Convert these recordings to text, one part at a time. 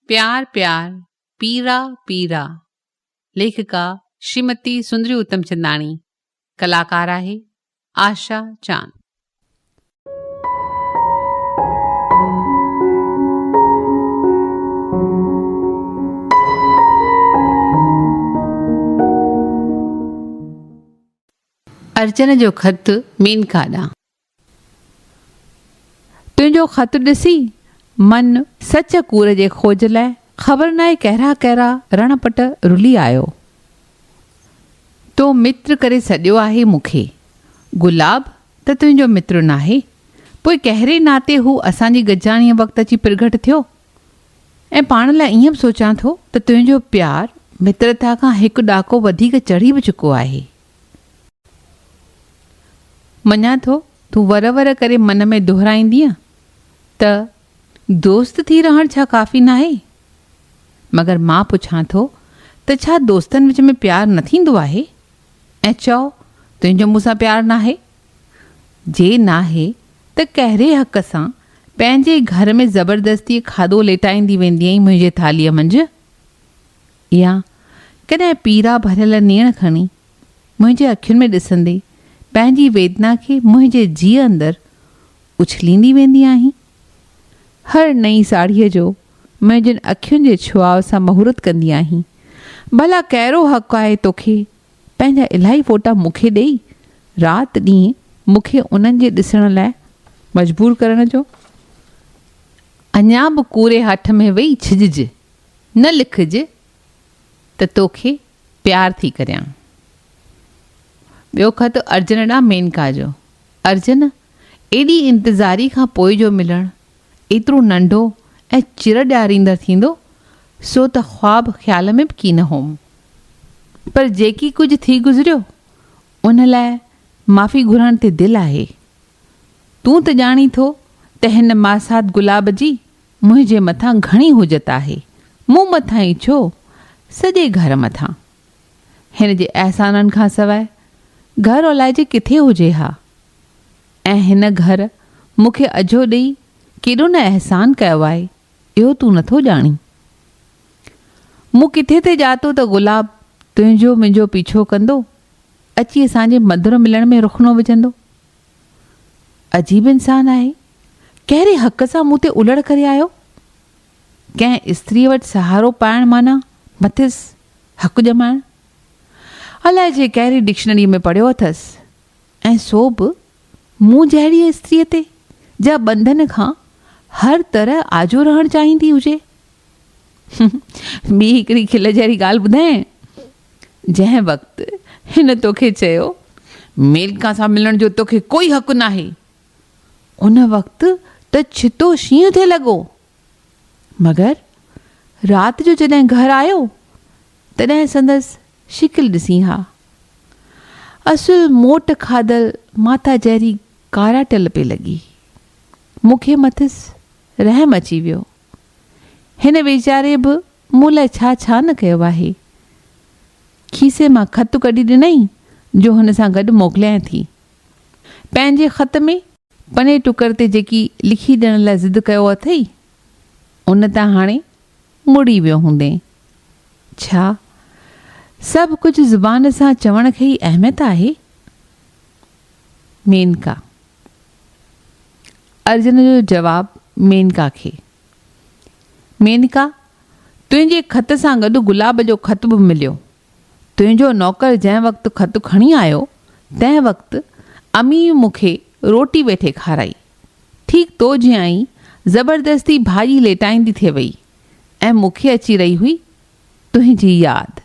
प्यार प्यार पीरा पीरा। लेखिका श्रीमती सुंदरी उत्तमचंदाणी। कलाकार आहे आशा चांद। अर्जन जो ख़त मेनका ॾांहुं। तुंहिंजो ख़त ॾिसी मन सच कूड़ जे खोज लाइ ख़बर नाहे कहिड़ा कहिड़ा रणपट रुली आयो। तो मित्र करे सॼो आहे मूंखे, गुलाब त तुंहिंजो मित्र नाहे, पोइ कहिड़े नाते हू असांजी गजाणीअ वक़्तु अची प्रगट थियो। ऐं पाण लाइ ईअं बि सोचां थो त तुंहिंजो प्यारु मित्रता खां हिकु ॾाको वधीक चढ़ी बि चुको आहे। मञा थो तूं वर वर करे मन में दोहिराईंदीअ त दोस्त थी रहण छा काफ़ी नाहे, मगर मां पुछां थो त छा दोस्तनि विच में प्यारु न थींदो आहे? ऐं चओ तुंहिंजो मूंसां प्यारु नाहे। जे नाहे त कहिड़े हक़ सां पंहिंजे घर में ज़बरदस्ती खाधो लेटाईंदी वेंदी आहीं मुंहिंजे थालीअ मंझि, या कॾहिं पीरा भरियल नेण खणी मुंहिंजे अखियुनि में ॾिसंदे पंहिंजी वेदना खे मुंहिंजे जीअ अंदरि उछलींदी वेंदी आहीं। हर नई साड़ीअ जो मुंहिंजनि अखियुनि जे छुआव सां महूरत कंदी आहीं। भला कहिड़ो हक़ु आहे तोखे पंहिंजा इलाही फ़ोटा मूंखे ॾेई राति ॾींहुं मूंखे उन्हनि जे ॾिसण लाइ मजबूर करण जो? अञा बि कूड़े हठ में वेही छिॼिज, न लिखिज त तोखे प्यार थी करियां। ॿियो ख़त अर्जन ॾांहुं मेनका जो। अर्जन, एॾी इंतज़ारी खां पोइ जो मिलणु एतिरो नंढो ऐं चिर ॾियारींदड़ थींदो सो त ख़्वाब ख़्याल में बि की न होम। पर जेकी कुझु थी गुज़रियो उन लाइ माफ़ी घुरण ते दिलि आहे। तूं त ॼाणी थो त हिन मासात गुलाब जी मुंहिंजे मथां घणी हुजत आहे, मूं मथां ई छो सॼे घर मथां। हिन जे अहसाननि खां सवाइ घर ओलाइजे किथे हुजे हा। ऐं हिन घर मूंखे अझो ॾेई केॾो न अहसान कयो आहे, इहो तूं नथो ॼाणी। मूं किथे ते ॼातो त गुलाब तुंहिंजो मुंहिंजो पीछो कंदो, अची असांजे मधुर मिलण में रुखनो विझंदो। अजीब इंसान आहे, कहिड़े हक़ सां मूं ते उलड़ करे आयो। कंहिं स्त्रीअ वटि सहारो पाइण माना मथिस हक़ु ॼमाइण। अलाए जे कहिड़ी डिक्शनरीअ में पढ़ियो अथसि। ऐं सो बि मूं जहिड़ी स्त्रीअ ते जा बंधन खां हर तरह आजो रहणु चाहींदी हुजे। ॿी हिकिड़ी खिल जहिड़ी ॻाल्हि ॿुधाए। जंहिं वक़्तु हिन तोखे चयो मेनका सां मिलण जो तोखे कोई हक़ु नाहे, उन वक़्तु त छितो शींहं थिए लॻो। मगर राति जो जॾहिं घर आयो तॾहिं संदसि शिकिल ॾिसी हा। असुल मोट खाधल माता जहिड़ी कारा टल पे लॻी। मूंखे मथिस रहम अची वियो। हिन वीचारे बि मूं लाइ छा छा न कयो आहे। खीसे मां ख़त कढी ॾिनई जो हुन सां गॾु मोकिलियां थी। पंहिंजे ख़त में पने टुकर ते जेकी लिखी ॾियण लाइ ज़िद कयो अथई उन तां हाणे मुड़ी वियो हूंदे। छा सभु कुझु ज़ुबान सां चवण खे ई अहमियत आहे? मेनका। अर्जन जो जवाबु मेनका खे। मेनका, तुंहिंजे ख़त सां गॾु गुलाब जो ख़त बि मिलियो। तुंहिंजो नौकर जंहिं वक़्तु ख़त खणी आयो तंहिं वक़्तु अमी मूंखे रोटी वेठे खाराई। ठीकु तो जीअं ई ज़बरदस्ती भाॼी लेटाईंदी थिए वई ऐं मूंखे अची रही हुई तुंहिंजी यादि।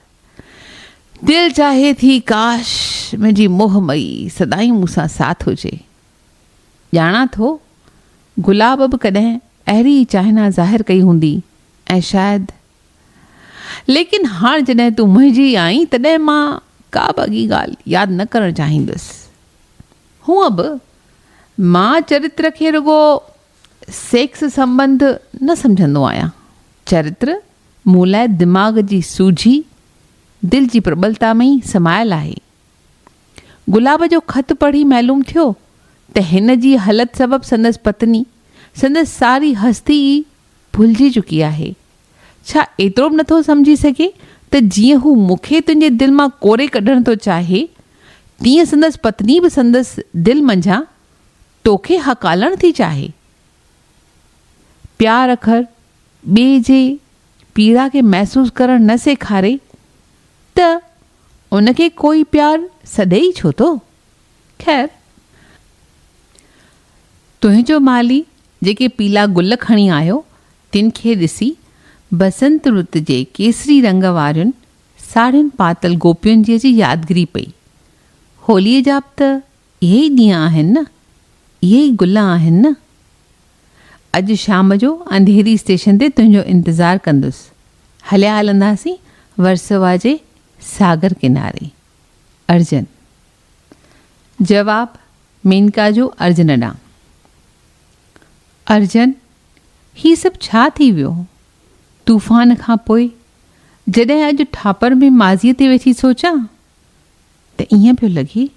दिलि चाहे थी काश मुंहिंजी मोहमई सदाई मूंसां साथ हुजे। ॼाणा थो गुलाब बि कॾहिं अहिड़ी चाहना ज़ाहिर कई हूंदी ऐं शायदि, लेकिन हाणे जॾहिं तूं मुंहिंजी आई तॾहिं मां का बि अॻी ॻाल्हि यादि न करणु चाहींदुसि। हूअं बि मां चरित्र खे रुगो सेक्स संबंध न सम्झंदो आहियां। चरित्र मूं लाइ दिमाग़ जी सूझी, दिलि जी प्रबलता में ई समायल आहे। गुलाब जो ख़त पढ़ी मालूम थियो त हिन जी हालत सबबि संदसि पत्नी संदसि सारी हस्ती ई भुलिजी चुकी आहे। छा एतिरो बि नथो सम्झी सघे त जीअं हू मूंखे तुंहिंजे दिलि मां कोरे कढणु थो चाहे, तीअं संदसि पत्नी बि संदसि दिलि मंझां तोखे हकालणु थी चाहे। प्यार अखर ॿिए जे पीड़ा खे महसूसु करणु न सेखारे त उनखे कोई प्यार सॾे ई छो थो। ख़ैर, तुंहिंजो माली जेके पीला गुल खणी आयो, तिन खे ॾिसी बसंत रुत जे केसरी रंग वारियुनि साड़ियुनि पातल गोपियुनि जी अची यादगिरी पई। होलीअ जा बि त इहे ई ॾींहं आहिनि न, इहे ई गुल आहिनि न। अॼु शाम जो अंधेरी स्टेशन ते तुंहिंजो इंतज़ारु कंदुसि। हलिया हलंदासीं वर्सोवा जे सागर किनारे। अर्जन। जवाब मेनका जो अर्जन ॾांहुं। अर्जन, ही सभु छा थी वियो? तूफ़ान खां पोइ जॾहिं अॼु ठापर में माज़ीअ ते वेठी सोचां त ईअं पियो लॻे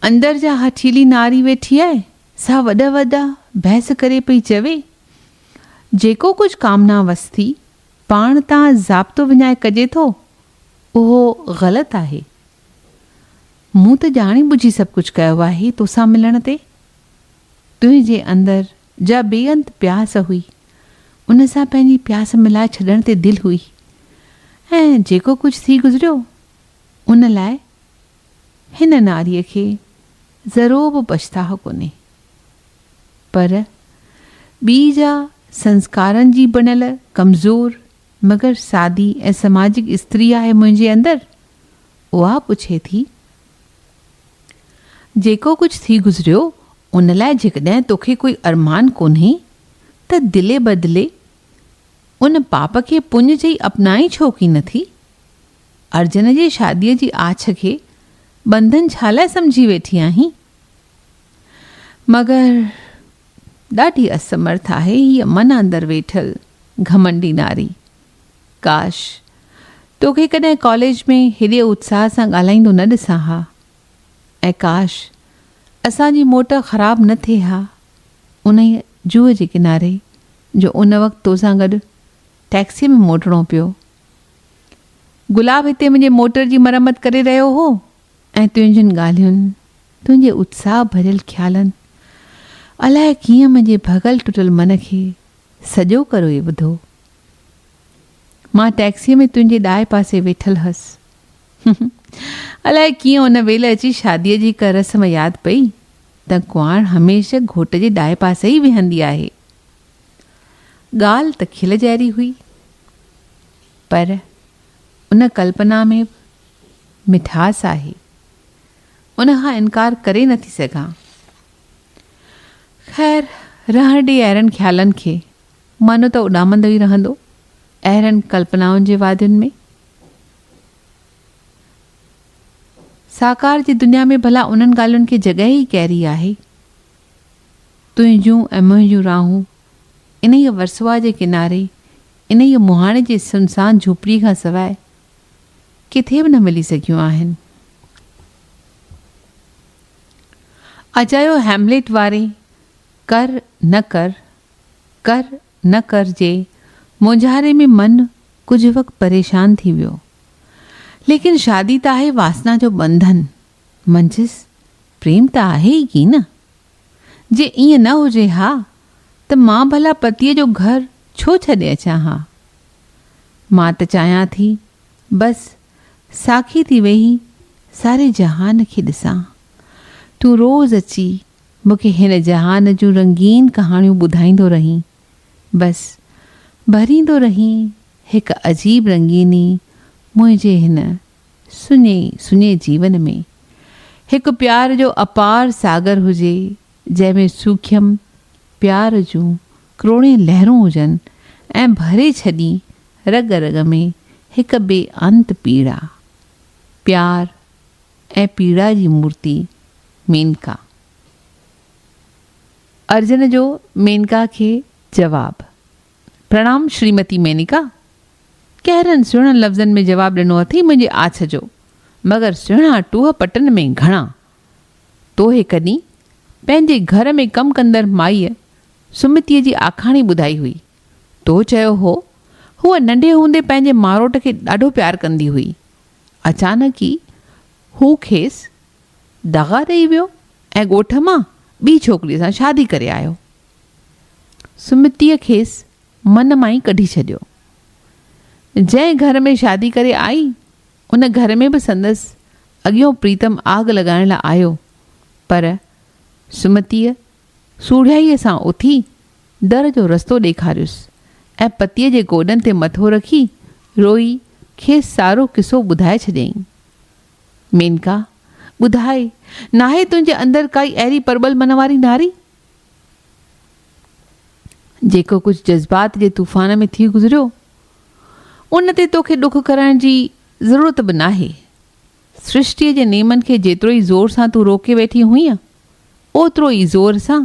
अंदरि जा हठीली नारी वेठी आहे, सा वॾा वॾा बहस करे पई चवे, जेको कुझु कामना वस्ती पाण तां ज़ाब्तो विञाए कजे थो, उहो ग़लति आहे। मूं त ॼाणी बुझी सभु कुझु कयो आहे तोसां मिलण ते। तुंहिंजे अंदरि जा बेअंत प्यास हुई, उन सां पंहिंजी प्यास मिलाए छॾण ते दिलि हुई, ऐं जेको कुझु थी गुज़रियो उन लाइ हिन नारीअ खे ज़रो बि पछताहो कोन्हे। पर ॿी जा संस्कारनि जी बणियल कमज़ोर मगर सादी ऐं समाजिक स्त्री आहे मुंहिंजे अंदरि, उहा पुछे थी, जेको कुझु थी गुज़रियो उन लाइ जेकॾहिं तोखे कोई अरमान कोन्हे त दिले बदिले उन पाप खे पुञ चई अपनाई छो की नथी? अर्जन जे शादीअ जी आछ खे बंधन छा लाइ सम्झी वेठी आहीं? मगर ॾाढी असमर्थ आहे हीअ मन अंदरि वेठल घमंडी नारी। काश तोखे कॾहिं कॉलेज में हेॾे उत्साह सां ॻाल्हाईंदो न ॾिसां हा, ऐं काश असांजी मोटर ख़राबु न थिए हा उन जूअ जे किनारे जो उन वक़्तु तोसां गॾु टैक्सीअ में मोटिणो पियो। गुलाब हिते मुंहिंजे मोटर जी मरमत करे रहियो हो, ऐं तुंहिंजियुनि ॻाल्हियुनि, तुंहिंजे उत्साह भरियल ख़्यालनि अलाए कीअं मुंहिंजे भॻल टुटल मन खे सॼो करोए ॿुधो। मां टैक्सीअ में तुंहिंजे ॾाए पासे वेठल हुअसि। अलाए कीअं उन वेल अची शादीअ जी का रस्म यादि पई त कुंवार हमेशह घोट जे ॾाए पासे ई वेहंदी आहे। ॻाल्हि त खिल जहिड़ी हुई, पर उन कल्पना में मिठास आहे, उन खां इनकार करे नथी सघां। ख़ैर, रहण ॾे अहिड़नि ख़्यालनि खे, मन त उॾामंदो ई रहंदो अहिड़नि कल्पनाउनि जे वादियुनि में। साकार जी दुनिया में भला उन्हनि ॻाल्हियुनि खे जॻह ई कहिड़ी आहे? तुंहिंजूं ऐं मुंहिंजूं राहूं इन ई वर्सोवा जे किनारे, इन ई मुहाणे जे सुनसान झोपड़ी खां सवाइ किथे बि न मिली सघियूं आहिनि। अजायो हैमलेट वारे कर न कर, कर न कर जे मुंझारे में मन कुझु वक़्तु परेशान थी वियो। लेकिन शादी त आहे वासना जो बंधन, मंझिस प्रेम त आहे ई की न। जे ईअं न हुजे हा त मां भला पतीअ जो घर छो छॾे अचां हा। मां त चाहियां थी बसि साखी थी वेही सारे जहान खे ॾिसां। तूं रोज़ अची मूंखे हिन जहान जूं रंगीन कहाणियूं ॿुधाईंदो रहीं, बसि भरींदो रहीं हिकु अजीब रंगीनी मुंहिंजे हिन सुञे सुञे जीवन में। हिकु प्यार जो अपार सागर हुजे जंहिंमें सूख्यम प्यार जूं करोड़े लहरूं हुजनि ऐं भरे छॾी रग रग में हिकु बेअंत पीड़ा। प्यार ऐं पीड़ा जी मूर्ति मेनका। अर्जन जो मेनका खे जवाब। प्रणाम श्रीमती मेनका। कहिड़नि सुहिणनि लफ़्ज़नि में जवाबु ॾिनो अथई मुंहिंजे आछ जो, मगर सुहिणा टूह पटनि में घणा। तोहे कॾहिं पंहिंजे घर में कमु कंदड़ माईअ सुमितीअ जी आखाणी ॿुधाई हुई। तो चयो हो हूअ नंढे हूंदे पंहिंजे मारोट खे ॾाढो प्यारु कंदी हुई। अचानक ई हू खेसि दगा ॾेई वियो ऐं ॻोठ मां ॿी छोकिरीअ सां शादी करे आयो। सुमितीअ खेसि मन मां ई कढी छॾियो। जंहिं घर में शादी करे आई उन घर में बि संदसि अॻियों प्रीतम आग लॻाइण लाइ आयो, पर सुमतीअ सूढ़ियाईअ सां उथी दर जो रस्तो ॾेखारियुसि ऐं पतीअ जे गोॾनि ते मथो रखी रोई खेसि सारो किसो ॿुधाए छॾियईं। मेनका, ॿुधाए, नाहे तुंहिंजे अंदरि काई अहिड़ी परबल मन वारी नारी जेको कुझु जज़्बात जे तूफ़ान में थी गुज़रियो उन ते तोखे ॾुख करण जी ज़रूरत बि नाहे। सृष्टिअ जे नेमनि खे जेतिरो ई ज़ोर सां तूं रोके वेठी हुईं ओतिरो ई ज़ोर सां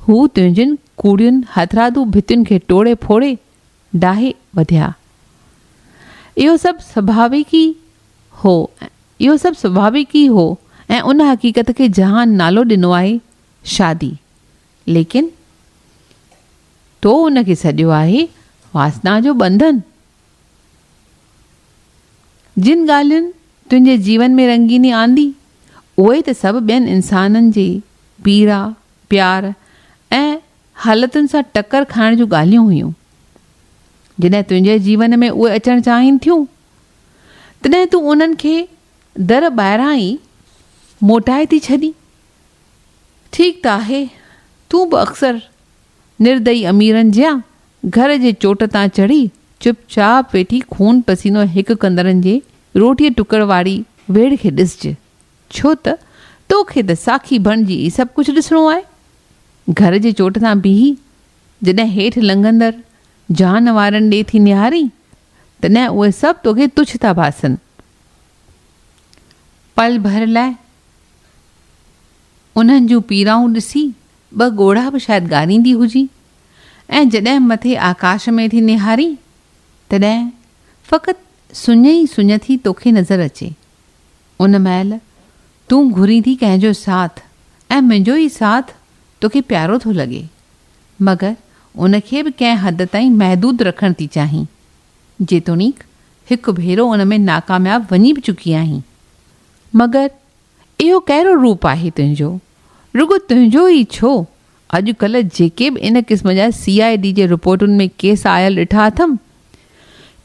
हू तुंहिंजनि कूड़ियुनि हथरादू भितियुनि खे टोड़े फोड़े डाहे वधिया। इहो सभु स्वाभाविक ई हो ऐं उन हक़ीक़त खे जहान नालो ॾिनो आहे शादी, लेकिन तो उन खे सॼो आहे वासना जो बंधन। जिन ॻाल्हियुनि तुंहिंजे जीवन में रंगीनी आंदी उहे त सभु ॿियनि इंसाननि जे पीड़ा प्यार ऐं हालतुनि सां टकर खाइण जूं ॻाल्हियूं हुयूं। जॾहिं तुंहिंजे जीवन में उहे अचणु चाहिनि थियूं तॾहिं तूं उन्हनि खे दर ॿाहिरां ई मोटाए थी छॾी। ठीकु त आहे, तूं बि अक्सर निर्दयी अमीरनि जियां घर जे चोट तां चढ़ी चुपचाप वेठी खून पसीनो हिकु कंदड़नि जे रोटीअ टुकड़ वारी वेड़ खे ॾिसजे, छो त तोखे त साखी बणिजी सभु कुझु ॾिसणो आहे। घर जे चोट तां बीही जॾहिं हेठि लंघंदड़ जान वारनि ॾे थी निहारी तॾहिं उहे सभु तोखे तुच्छ था बासनि। पल भर लाइ उन्हनि जूं पीड़ाऊं ॾिसी ॿ ॻोढ़ा बि शायदि ॻारींदी हुजी ऐं जॾहिं मथे आकाश में थी निहारी तॾहिं फ़क़ति सुञ ई सुञ थी तोखे नज़र अचे। उन महिल तूं घुरी थी कंहिंजो साथ ऐं मुंहिंजो ई साथ तोखे प्यारो थो लॻे, मगर उनखे बि कंहिं हद ताईं महदूद रखणु थी चाहीं, जेतोणीक हिकु भेरो उन में नाकामयाब वञी बि चुकी आहीं। मगर इहो कहिड़ो रूप आहे तुंहिंजो? रुगो तुंहिंजो ई छो, अॼुकल्ह जेके बि इन क़िस्म जा CID जे रिपोर्टुनि में केस आयल ॾिठा अथमि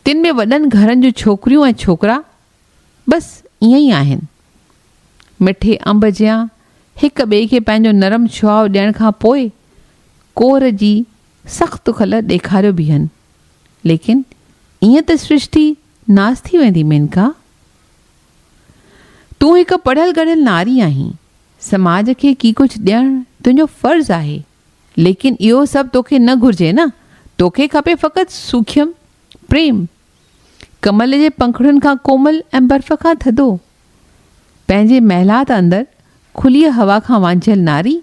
तिन में वॾनि घरनि जूं छोकिरियूं ऐं छोकिरा बसि ईअं ई आहिनि। मिठे अंब जियां हिक ॿिए खे पंहिंजो नरम छुहाउ ॾियण खां पोइ कोर जी सख़्तु खल ॾेखारियो बीहनि, लेकिन ईअं त सृष्टि नास थी वेंदी। मेनका, तूं हिकु पढ़ियल गढ़ियल नारी आहीं, समाज खे की कुझु ॾियणु तुंहिंजो फ़र्ज़ु आहे, लेकिन इहो सभु तोखे न घुरिजे न। तोखे खपे फ़क़ति सूख्यम प्रेम, कमल जे पंखड़ियुनि खां कोमल ऐं बर्फ़ खां थधो। पंहिंजे महिलात अंदरि खुली हवा खां वांझियल नारी,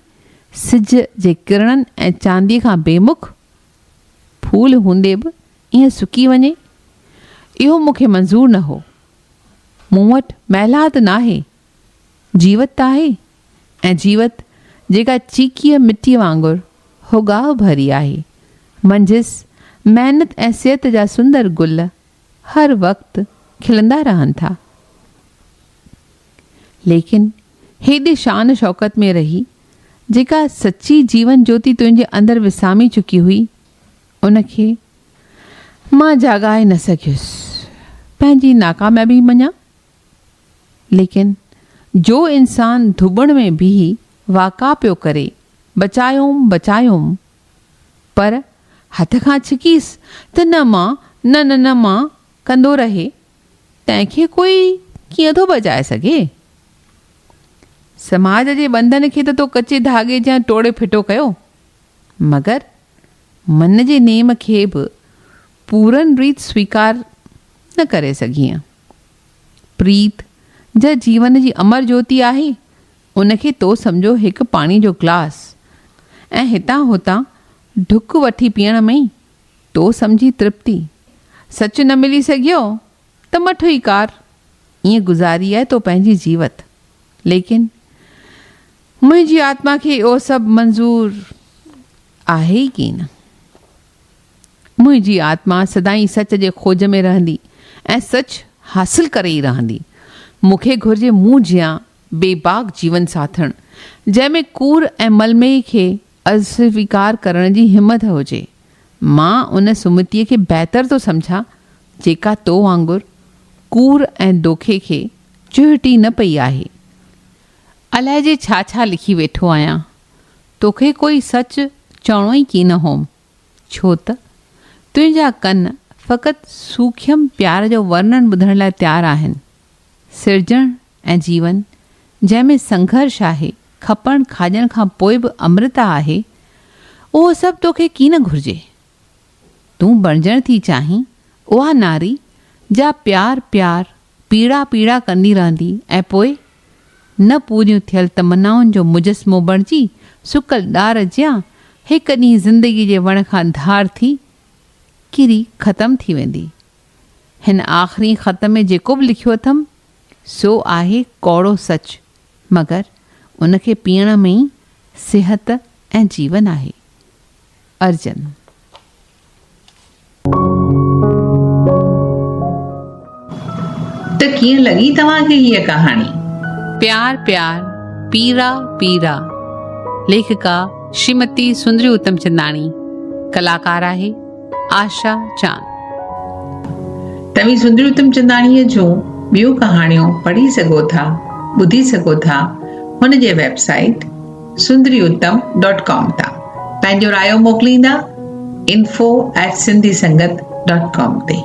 सिज जे किरणनि ऐं चांदीअ खां बेमुख, फूल हूंदे बि ईअं सुकी वञे, इहो मूंखे मंज़ूर न हो। मूं वटि महिलात नाहे, जीवत आहे, ऐं जीवत जेका चीकीअ मिटीअ वांगुरु होगाह भरी आहे। मंझिसि महिनत ऐं सिहत जा सुंदर गुल हर वक़्तु खिलंदा रहनि था, लेकिन हेॾे शान शौक़त में रही जेका सची जीवन ज्योति तुंहिंजे अंदरि विसामी चुकी हुई उनखे मां जाॻाए न सघियुसि। पंहिंजी नाकामयाबी मञा, लेकिन जो इंसान धुबण में बीही वाका पियो करे बचायोम, पर हथ खां छिकीस त न मां कंदो रहे, तंहिंखे कोई कीअं थो बचाए सघे? समाज जे बंधन खे त तो कचे धागे जा टोड़े फिटो कयो, मगर मन जे नेम खे बि पूरन रीत स्वीकार न करे सघीअ। प्रीत जा जीवन जी अमर ज्योति आहे, उनखे तो सम्झो हिकु पाणी जो ग्लास ऐं हितां हुतां ढुक वठी पीअण में ई तो सम्झी तृप्ति। सच न मिली सघियो त मठो ई कार, ईअं गुज़ारी आहे तो पंहिंजी जीवत, लेकिन मुंहिंजी आत्मा खे इहो सभु मंज़ूर आहे ई की न। मुंहिंजी आत्मा सदाईं सच जे खोज में रहंदी ऐं सच हासिल करे ई रहंदी। मूंखे घुर्जे मूं जियां बेबाक जीवन साथण जंहिंमें कूड़ ऐं मलमेही खे अस्वीकार करण जी हिमत हुजे। मां उन सुमतीअ खे बहितर थो सम्झां जेका तो वांगुरु कूड़ ऐं दोखे खे चुहटी न पई आहे। अलाए जे छा छा लिखी वेठो आहियां, तोखे कोई सच चवणो ई की न होम, छो त तुंहिंजा कन फ़क़ति सूख्यम प्यार जो वर्णन ॿुधण लाइ तयारु आहिनि। सिरजण ऐं जीवन जंहिंमें संघर्ष आहे, खपण खाॼण खां पोइ बि अमृता आहे, उहो सभु तोखे की न घुरिजे। तूं बणजण थी चाहीं उहा नारी जा प्यार प्यार पीड़ा पीड़ा कंदी रहंदी ऐं पोइ न पूरियूं थियल तमन्नाउनि जो मुजस्मो बणिजी सुकल ॾार जियां हिकु ॾींहुं ज़िंदगी जे वण खां धार थी किरी ख़तमु थी वेंदी। हिन आख़िरी ख़त में जेको बि लिखियो अथमि सो आहे कौड़ो सच, मगर उनखे पीअण में ई सिहत ऐं जीवन आहे। अर्जन। त कीअं लॻी तव्हांखे हीअ कहाणी? प्यार प्यार पीरा पीरा, लेखिका श्रीमती सुंदरी उत्तमचंदाणी, कलाकार आहे आशा चांद। तव्हीं सुंदरी उत्तमचंदाणीअ जूं ॿियूं कहाणियूं पढ़ी सघो था, ॿुधी सघो था हुन जे वेबसाइट sundariuttam.com तां। पंहिंजो रायो मोकिलींदा info@sindhisangat.com ते।